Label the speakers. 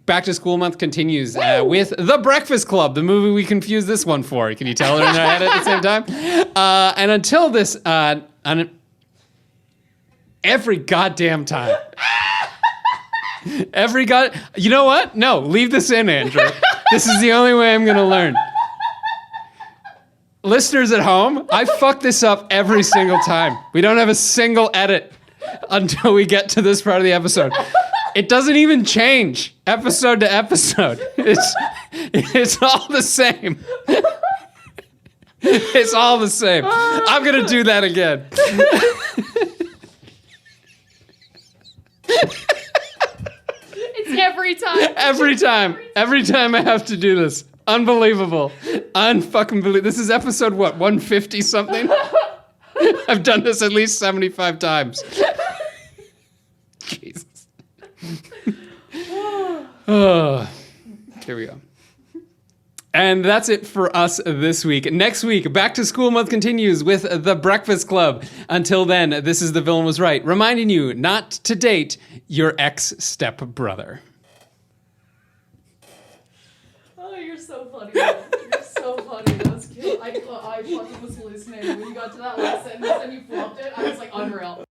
Speaker 1: Back to School Month continues with The Breakfast Club, the movie we confused this one for. Can you tell it in our head at the same time? And until this, every goddamn time. You know what? No, leave this in, Andrew. This is the only way I'm going to learn. Listeners at home, I fuck this up every single time. We don't have a single edit until we get to this part of the episode. It doesn't even change episode to episode. It's all the same. It's all the same. I'm going to do that again.
Speaker 2: It's every time.
Speaker 1: Every time I have to do this. Unbelievable. Unfucking believable. This is episode what, 150 something? I've done this at least 75 times. Jesus. Oh, here we go. And that's it for us this week. Next week, Back to School Month continues with The Breakfast Club. Until then, this is The Villain Was Right, reminding you not to date your ex-stepbrother.
Speaker 2: Oh, you're so funny. You're so funny. That was cute. I fucking was hallucinating when you got to that last sentence and you flopped it. I was like, unreal.